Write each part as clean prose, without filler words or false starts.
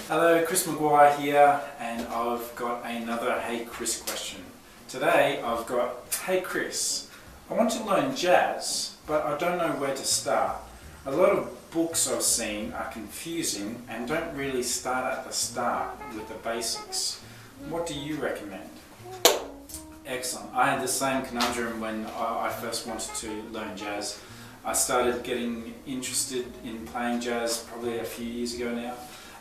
Hello, Chris Maguire here, and I've got another Hey Chris question. Today I've got, hey Chris, I want to learn jazz, but I don't know where to start. A lot of books I've seen are confusing and don't really start at the start with the basics. What do you recommend? Excellent. I had the same conundrum when I first wanted to learn jazz. I started getting interested in playing jazz probably a few years ago now,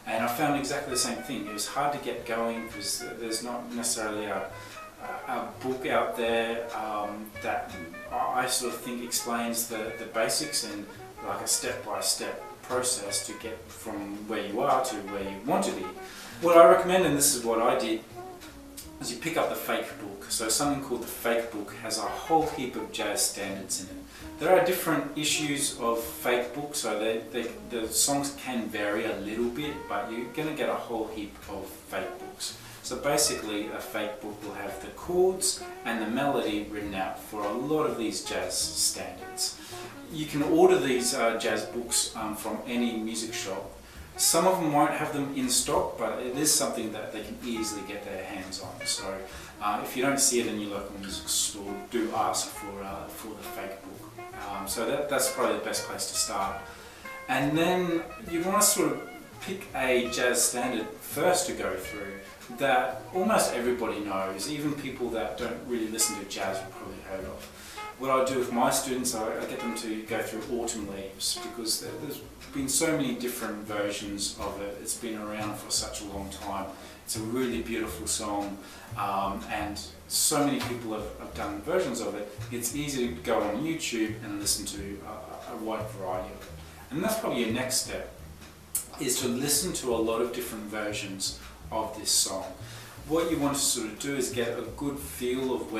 and I found exactly the same thing. It was hard to get going because there's not necessarily a book out there that I sort of think explains the basics and like a step-by-step process to get from where you are to where you want to be. What I recommend, and this is what I did, is you pick up the fake book. So something called the fake book has a whole heap of jazz standards in it. There are different issues of fake books, so the songs can vary a little bit, but you're going to get a whole heap of fake books. So basically a fake book will have the chords and the melody written out for a lot of these jazz standards. You can order these jazz books from any music shop. Some of them won't have them in stock, but it is something that they can easily get their hands on. So if you don't see it in your local music store, do ask for the fake book. So that's probably the best place to start. And then you want to sort of pick a jazz standard first to go through that almost everybody knows, even people that don't really listen to jazz have probably heard of. What I do with my students, I get them to go through Autumn Leaves because there's been so many different versions of it. It's been around for such a long time. It's a really beautiful song, and so many people have done versions of it. It's easy to go on YouTube and listen to a wide variety of it. And that's probably your next step, is to listen to a lot of different versions of this song. What you want to sort of do is get a good feel of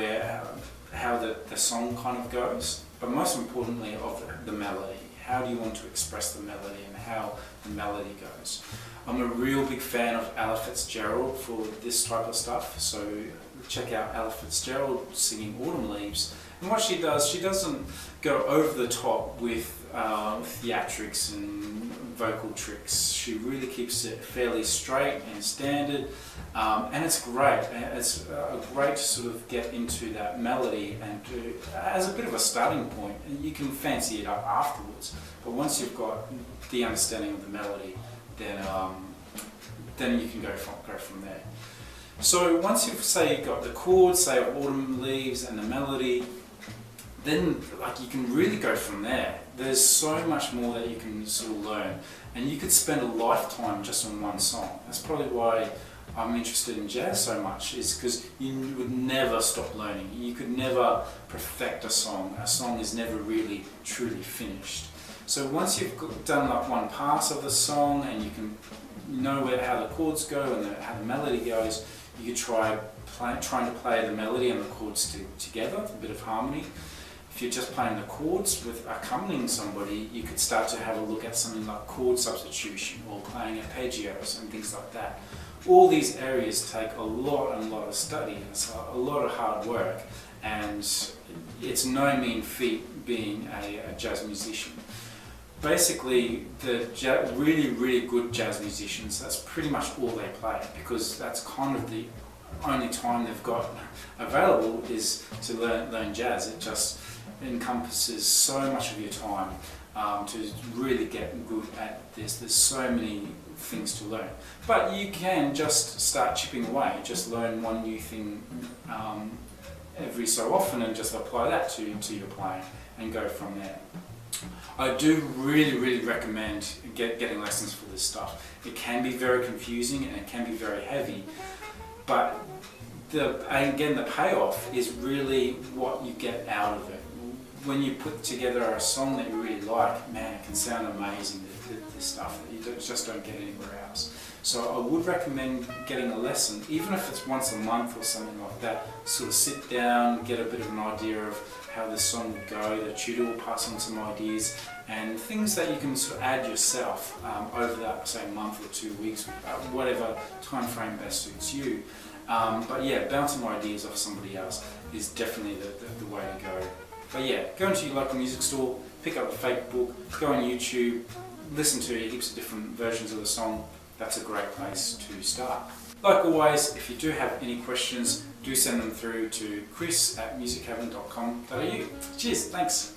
how the song kind of goes, but most importantly of the melody. How do you want to express the melody and how the melody goes? I'm a real big fan of Ella Fitzgerald for this type of stuff, so check out Ella Fitzgerald singing Autumn Leaves. And what she does, she doesn't go over the top with theatrics and vocal tricks. She really keeps it fairly straight and standard, and it's great. It's great to sort of get into that melody and as a bit of a starting point. And you can fancy it up afterwards, but once you've got the understanding of the melody, then you can go from there. So once you've got the chords, say of Autumn Leaves and the melody, then you can really go from there. There's so much more that you can sort of learn, and you could spend a lifetime just on one song. That's probably why I'm interested in jazz so much, is because you would never stop learning. You could never perfect a song. A song is never really truly finished. So once you've done one pass of the song and you can know how the chords go and how the melody goes, you could trying to play the melody and the chords together, a bit of harmony. If you're just playing the chords with accompanying somebody, you could start to have a look at something like chord substitution or playing arpeggios and things like that. All these areas take a lot of study, and it's a lot of hard work, and it's no mean feat being a jazz musician. Basically, the really good jazz musicians, that's pretty much all they play, because that's kind of the only time they've got available is to learn jazz. It just encompasses so much of your time to really get good at this. There's so many things to learn, but you can just start chipping away. Just learn one new thing every so often and just apply that to your playing and go from there. I do really recommend getting lessons for this stuff. It can be very confusing and it can be very heavy, but again, the payoff is really what you get out of it. When you put together a song that you really like, man, it can sound amazing, this stuff that you just don't get anywhere else. So I would recommend getting a lesson, even if it's once a month or something like that. Sort of sit down, get a bit of an idea of how this song would go. The tutor will pass on some ideas and things that you can sort of add yourself over that, say, month or 2 weeks, whatever time frame best suits you. But yeah, bouncing ideas off somebody else is definitely the way to go. But yeah, go into your local music store, pick up a fake book, go on YouTube, listen to heaps of different versions of the song, that's a great place to start. Like always, if you do have any questions, do send them through to chris@musiccavern.com.au. Cheers, thanks.